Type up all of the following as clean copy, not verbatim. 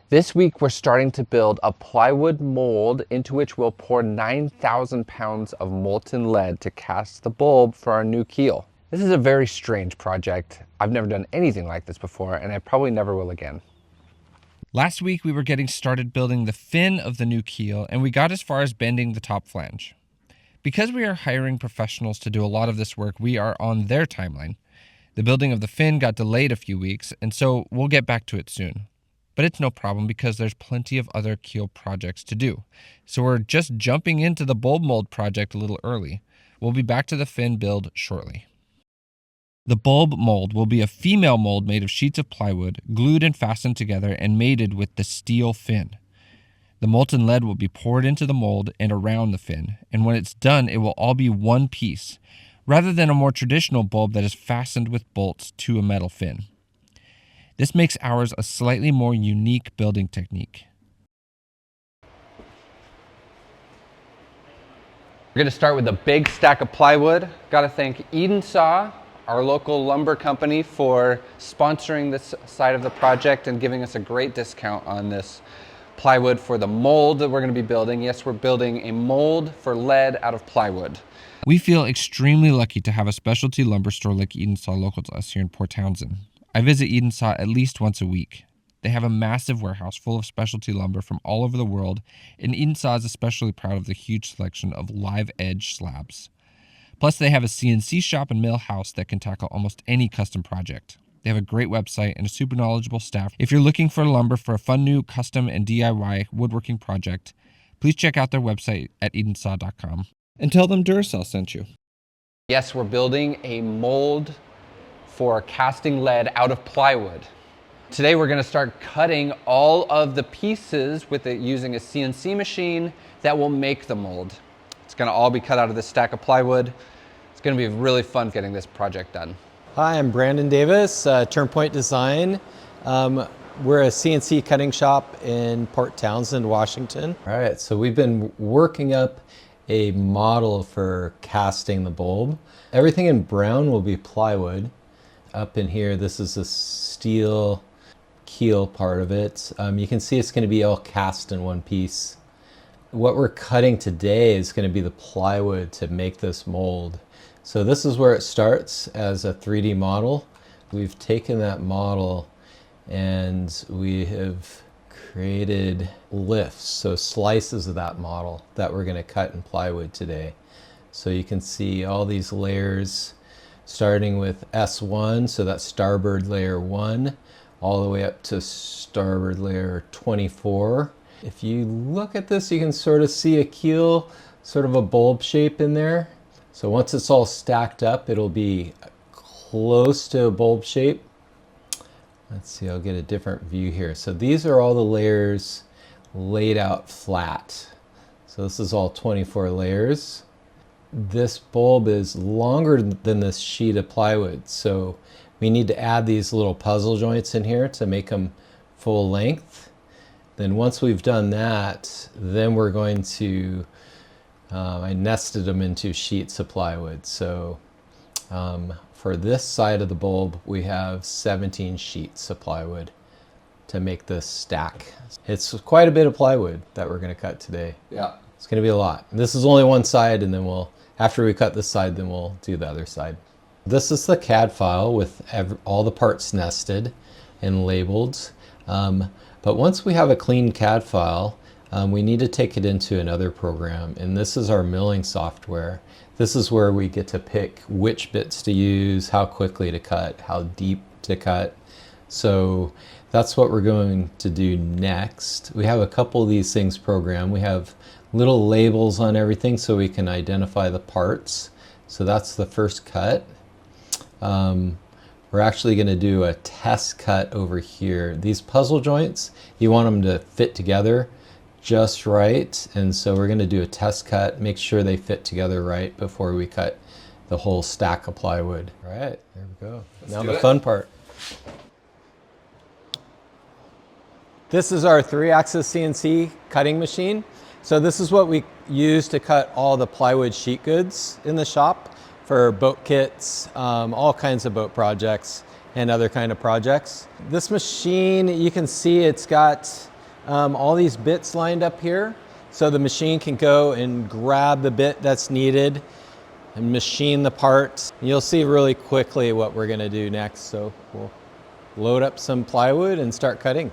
This week, we're starting to build a plywood mold into which we'll pour 9,000 pounds of molten lead to cast the bulb for our new keel. This is a very strange project. I've never done anything like this before, and I probably never will again. Last week, we were getting started building the fin of the new keel, and we got as far as bending the top flange. Because we are hiring professionals to do a lot of this work, we are on their timeline. The building of the fin got delayed a few weeks, and so we'll get back to it soon. But it's no problem because there's plenty of other keel projects to do. So we're just jumping into the bulb mold project a little early. We'll be back to the fin build shortly. The bulb mold will be a female mold made of sheets of plywood, glued and fastened together and mated with the steel fin. The molten lead will be poured into the mold and around the fin, and when it's done, it will all be one piece, rather than a more traditional bulb that is fastened with bolts to a metal fin. This makes ours a slightly more unique building technique. We're gonna start with a big stack of plywood. Gotta thank Eden Saw, our local lumber company, for sponsoring this side of the project and giving us a great discount on this plywood for the mold that we're gonna be building. Yes, we're building a mold for lead out of plywood. We feel extremely lucky to have a specialty lumber store like Eden Saw local to us here in Port Townsend. I visit Eden Saw at least once a week. They have a massive warehouse full of specialty lumber from all over the world, and Eden Saw is especially proud of the huge selection of live edge slabs. Plus, they have a CNC shop and mill house that can tackle almost any custom project. They have a great website and a super knowledgeable staff. If you're looking for lumber for a fun new custom and DIY woodworking project, please check out their website at edensaw.com and tell them Duracell sent you. Yes, we're building a mold for casting lead out of plywood. Today we're going to start cutting all of the pieces with it using a CNC machine that will make the mold. It's going to all be cut out of this stack of plywood. It's going to be really fun getting this project done. Hi, I'm Brandon Davis, Turnpoint Design. We're a CNC cutting shop in Port Townsend, Washington. All right, so we've been working up a model for casting the bulb. Everything in brown will be plywood. Up in here, this is a steel keel part of it. You can see it's going to be all cast in one piece. What we're cutting today is going to be the plywood to make this mold. So this is where it starts as a 3D model. We've taken that model and we have created lifts, so slices of that model that we're going to cut in plywood today. So you can see all these layers starting with S1, so that's starboard layer 1, all the way up to starboard layer 24. If you look at this, you can sort of see a keel, sort of a bulb shape in there. So once it's all stacked up, it'll be close to a bulb shape. Let's see, I'll get a different view here. So these are all the layers laid out flat. So this is all 24 layers. This bulb is longer than this sheet of plywood, so we need to add these little puzzle joints in here to make them full length. Then once we've done that, then we're going to, I nested them into sheets of plywood. So for this side of the bulb, we have 17 sheets of plywood to make this stack. It's quite a bit of plywood that we're going to cut today. Yeah. It's going to be a lot. This is only one side, and then after we cut this side, then we'll do the other side. This is the CAD file with all the parts nested and labeled. But once we have a clean CAD file, we need to take it into another program, and this is our milling software. This is where we get to pick which bits to use, how quickly to cut, how deep to cut. So that's what we're going to do next. We have a couple of these things programmed. We have little labels on everything so we can identify the parts. So that's the first cut. We're actually going to do a test cut over here. These puzzle joints, you want them to fit together just right, and so we're going to do a test cut, make sure they fit together right before we cut the whole stack of plywood. All right, there we go. Now the fun part. This is our 3-axis CNC cutting machine. So this is what we use to cut all the plywood sheet goods in the shop for boat kits, all kinds of boat projects and other kind of projects. This machine, you can see it's got all these bits lined up here, so the machine can go and grab the bit that's needed and machine the parts. You'll see really quickly what we're gonna do next. So we'll load up some plywood and start cutting.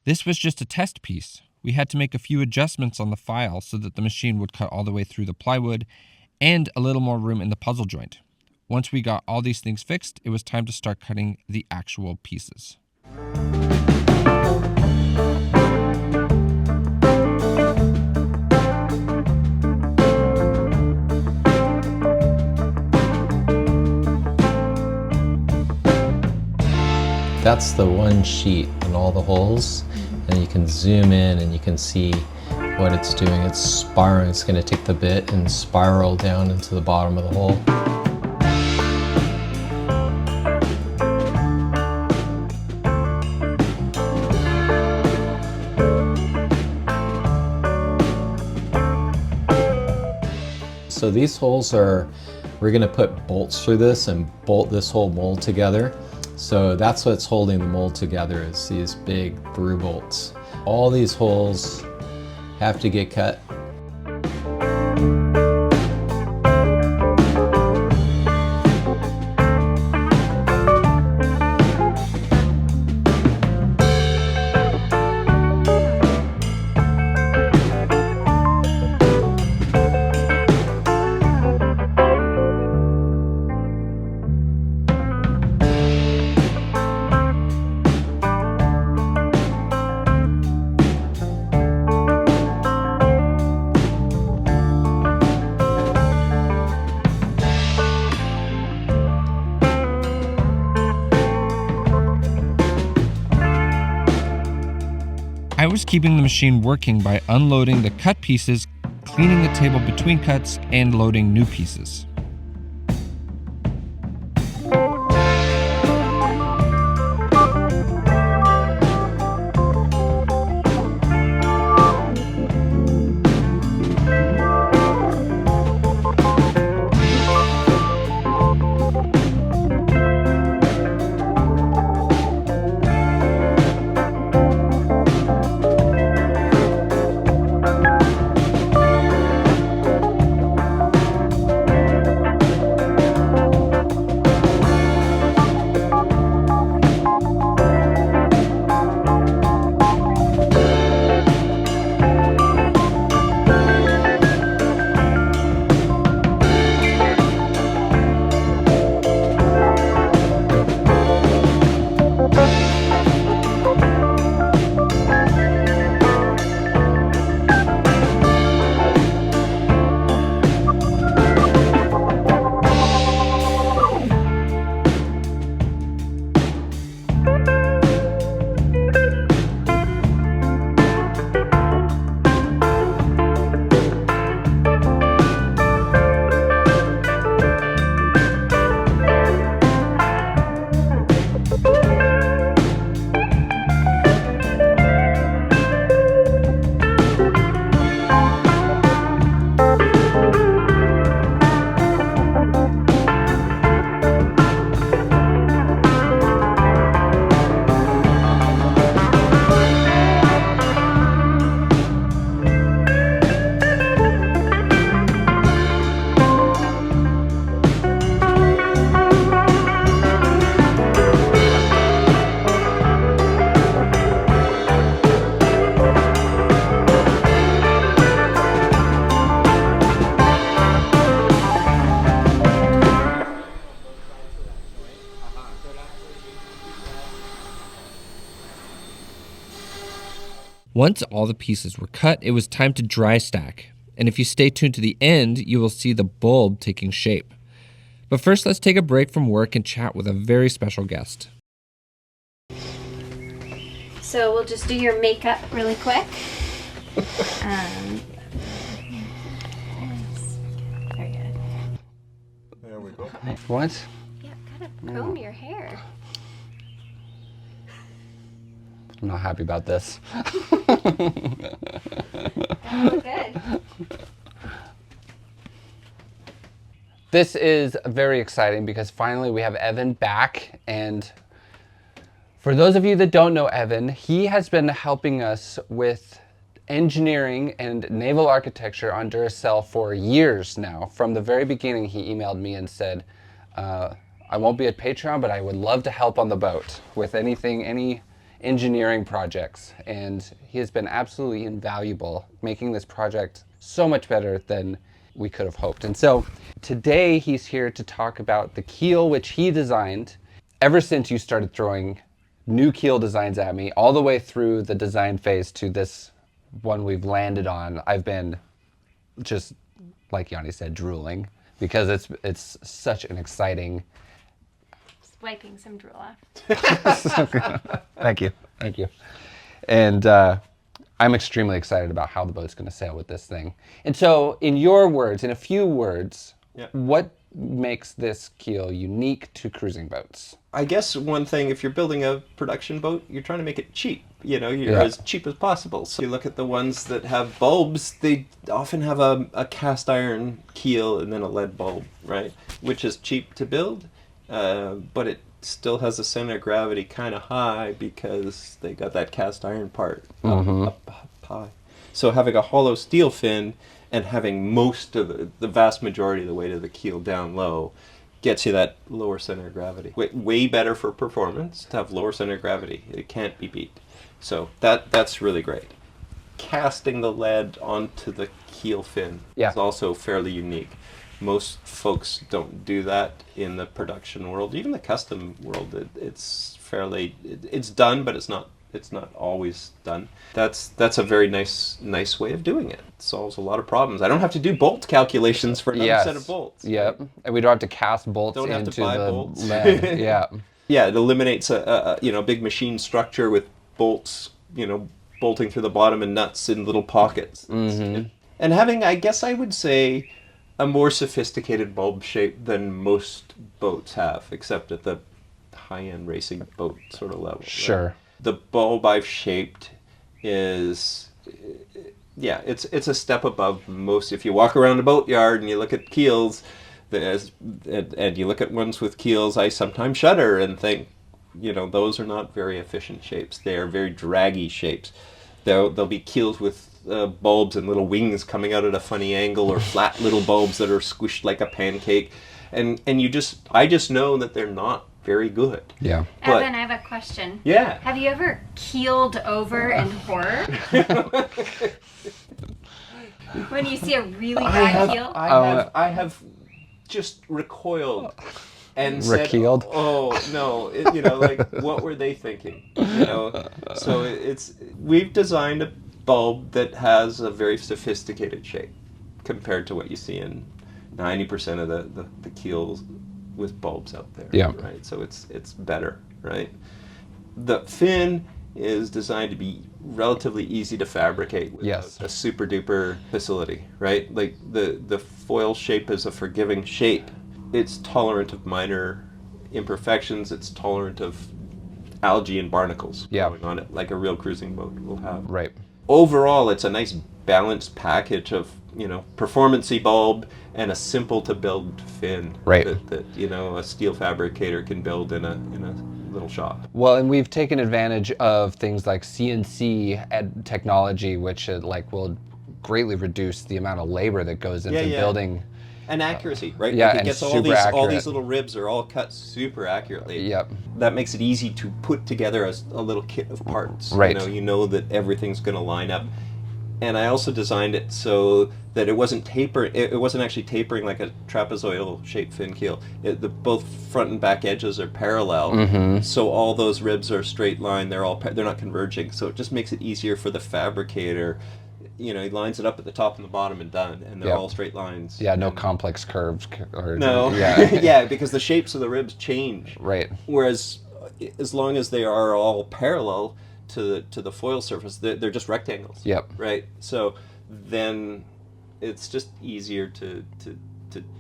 This was just a test piece. We had to make a few adjustments on the file so that the machine would cut all the way through the plywood and a little more room in the puzzle joint. Once we got all these things fixed, it was time to start cutting the actual pieces. That's the one sheet and all the holes, and you can zoom in and you can see what it's doing. It's spiraling. It's going to take the bit and spiral down into the bottom of the hole. So these holes we're going to put bolts through this and bolt this whole mold together. So that's what's holding the mold together, is these big through bolts. All these holes have to get cut. I was keeping the machine working by unloading the cut pieces, cleaning the table between cuts, and loading new pieces. Once all the pieces were cut, it was time to dry stack. And if you stay tuned to the end, you will see the bulb taking shape. But first, let's take a break from work and chat with a very special guest. So we'll just do your makeup really quick. Very good. There we go. What? Yeah, gotta comb your hair. I'm not happy about this. Oh, good. This is very exciting because finally we have Evan back, and for those of you that don't know Evan, he has been helping us with engineering and naval architecture on Duracell for years now. From the very beginning, he emailed me and said, I won't be at Patreon, but I would love to help on the boat with anything, any engineering projects. And he has been absolutely invaluable, making this project so much better than we could have hoped. And so today he's here to talk about the keel, which he designed. Ever since you started throwing new keel designs at me, all the way through the design phase to this one we've landed on, I've been just, like Yanni said, drooling, because it's such an exciting... Just wiping some drool off. Thank you. Thank you. And I'm extremely excited about how the boat's going to sail with this thing. And so, in your words, in a few words, what makes this keel unique to cruising boats? I guess one thing, if you're building a production boat, you're trying to make it cheap. You know, you're as cheap as possible. So you look at the ones that have bulbs, they often have a cast iron keel and then a lead bulb, right? Which is cheap to build, but it still has a center of gravity kind of high because they got that cast iron part up high. So having a hollow steel fin and having most of the vast majority of the weight of the keel down low gets you that lower center of gravity. Way better for performance to have lower center of gravity. It can't be beat. So that's really great. Casting the lead onto the keel fin is also fairly unique. Most folks don't do that in the production world. Even the custom world, it's done, but it's not always done. That's a very nice way of doing it. It solves a lot of problems. I don't have to do bolt calculations for another set of bolts. Yep. And we don't have to cast bolts don't into have to buy the bolts. lead. Yeah. Yeah, it eliminates a big machine structure with bolts, bolting through the bottom and nuts in little pockets. And having, I guess I would say, a more sophisticated bulb shape than most boats have, except at the high-end racing boat sort of level. Sure. Right? The bulb I've shaped is, it's a step above most. If you walk around a boatyard and you look at keels, and you look at ones with keels, I sometimes shudder and think, those are not very efficient shapes. They are very draggy shapes. There'll be keels with bulbs and little wings coming out at a funny angle, or flat little bulbs that are squished like a pancake, and I just know that they're not very good. Yeah. Evan, I have a question. Yeah. Have you ever keeled over in horror? When you see a really bad keel? I have just recoiled and said, Rekeeled. "Oh no!" What were they thinking? So we've designed a bulb that has a very sophisticated shape compared to what you see in 90% of the keels with bulbs out there. Yeah. Right. So it's better. Right. The fin is designed to be relatively easy to fabricate with a super duper facility, right? Like the foil shape is a forgiving shape. It's tolerant of minor imperfections. It's tolerant of algae and barnacles growing on it, like a real cruising boat will have. Right. Overall, it's a nice balanced package of, performance-y bulb and a simple to build fin that a steel fabricator can build in a little shop. Well, and we've taken advantage of things like CNC technology, which will greatly reduce the amount of labor that goes into building. And accuracy, right? Yeah, like it and gets super all these little ribs are all cut super accurately. Yep. That makes it easy to put together a little kit of parts. Right. You know that everything's going to line up. And I also designed it so that it wasn't it wasn't actually tapering like a trapezoidal shaped fin keel. Both front and back edges are parallel, so all those ribs are straight line. They're not converging, so it just makes it easier for the fabricator. He lines it up at the top and the bottom and done, and they're all straight lines. Yeah, no complex curves. No. Yeah. Yeah, because the shapes of the ribs change. Right. Whereas, as long as they are all parallel to the foil surface, they're just rectangles. Yep. Right. So then it's just easier to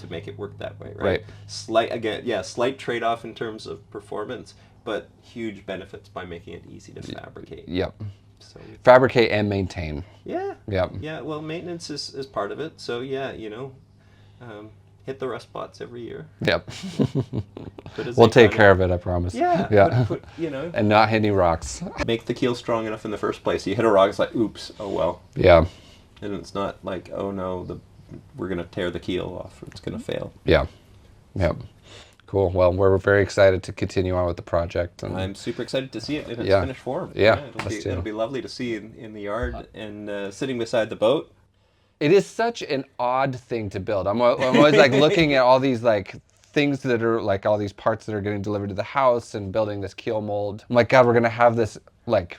make it work that way. Right. Slight trade-off in terms of performance, but huge benefits by making it easy to fabricate. Yep. So Fabricate and maintain. yeah. Yep. Yeah. Well, maintenance is part of it. So yeah, hit the rust spots every year. Yep. Put We'll take care of it, I promise. Yeah. Yeah. And And not hit any rocks. make the keel strong enough in the first place. You hit a rock, it's like, oops, oh well. Yeah. And it's not like, oh no, we're gonna tear the keel off. It's gonna fail. Yeah. Yep. Cool. Well, we're very excited to continue on with the project. And I'm super excited to see it in its Yeah. finished form. Yeah, It'll be lovely to see in the yard and sitting beside the boat. it is such an odd thing to build. I'm always like looking at all these like things that are like all these parts that are getting delivered to the house and building this keel mold. I'm like, God, we're gonna have this like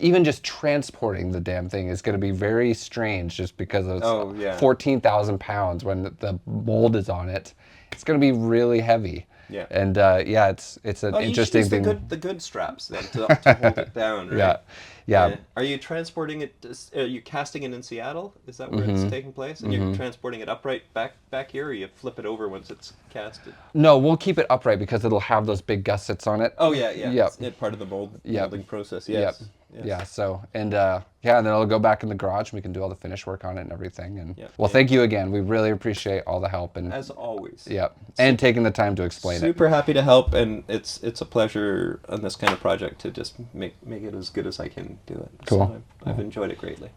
even just transporting the damn thing is gonna be very strange just because it's 14,000 pounds when the mold is on it. It's gonna be really heavy. Yeah. And it's an interesting you should use thing. the good straps then to hold it down, right? Yeah. Are you transporting it? Are you casting it in Seattle? Is that where it's taking place? And you're transporting it upright back here, or you flip it over once it's casted? No, we'll keep it upright because it'll have those big gussets on it. Oh yeah. Yep. It's part of the Yep. molding process. Yes. Yep. Yes. Yeah. So and then it'll go back in the garage and we can do all the finish work on it and everything. And Yep. well, thank you again. We really appreciate all the help and As always. and taking the time to explain it. Super happy to help, and it's a pleasure on this kind of project to just make it as good as I can do it. Cool. So I've enjoyed it greatly.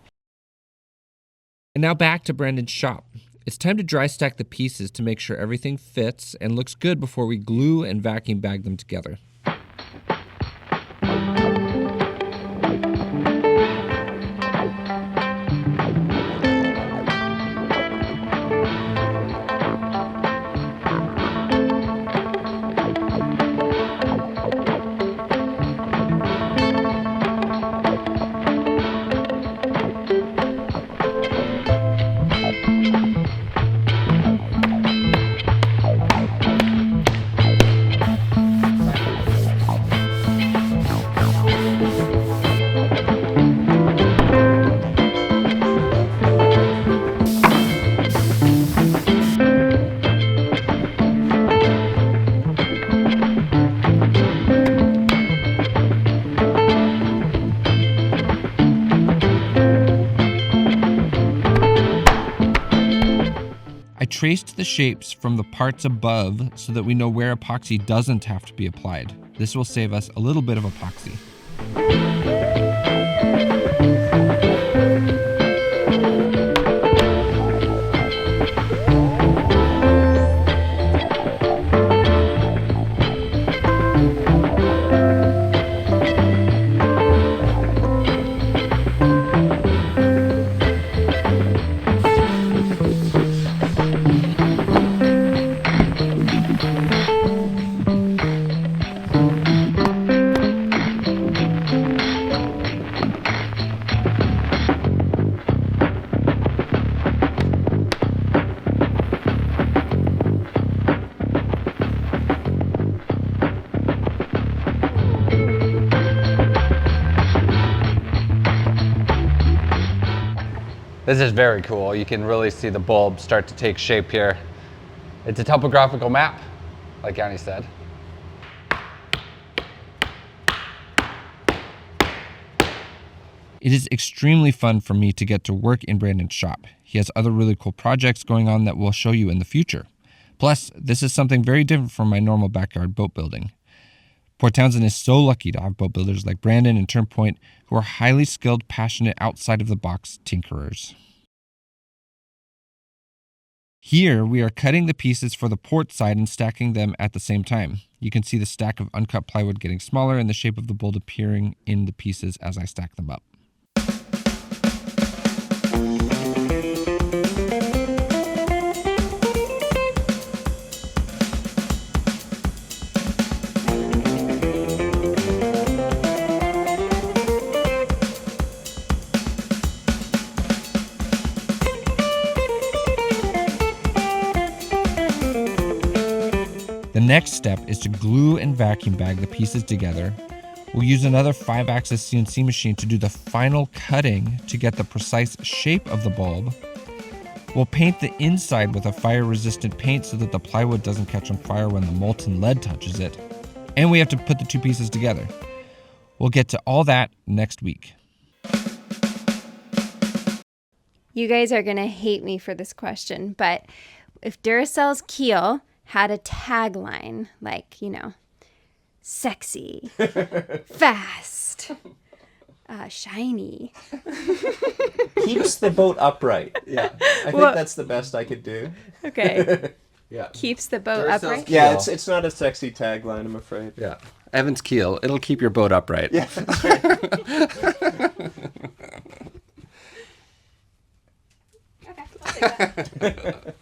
And now back to Brandon's shop. It's time to dry stack the pieces to make sure everything fits and looks good before we glue and vacuum bag them together. I traced the shapes from the parts above so that we know where epoxy doesn't have to be applied. This will save us a little bit of epoxy. This is very cool. You can really see the bulb start to take shape here. It's a topographical map, like Yanni said. It is extremely fun for me to get to work in Brandon's shop. He has other really cool projects going on that we'll show you in the future. Plus, this is something very different from my normal backyard boat building. Port Townsend is so lucky to have boat builders like Brandon and Turnpoint who are highly skilled, passionate, outside-of-the-box tinkerers. Here, we are cutting the pieces for the port side and stacking them at the same time. You can see the stack of uncut plywood getting smaller and the shape of the bolt appearing in the pieces as I stack them up. The next step is to glue and vacuum bag the pieces together. We'll use another 5-axis CNC machine to do the final cutting to get the precise shape of the bulb. We'll paint the inside with a fire-resistant paint so that the plywood doesn't catch on fire when the molten lead touches it. And we have to put the two pieces together. We'll get to all that next week. You guys are going to hate me for this question, but if Duracell's Keel had a tagline like, sexy, fast, shiny. Keeps the boat upright. Yeah. I think that's the best I could do. Okay. Yeah. Keeps the boat Duracell's upright. Keel. Yeah, it's not a sexy tagline, I'm afraid. Yeah. Evans Keel. It'll keep your boat upright. Yeah, that's right. Okay, I'll take that.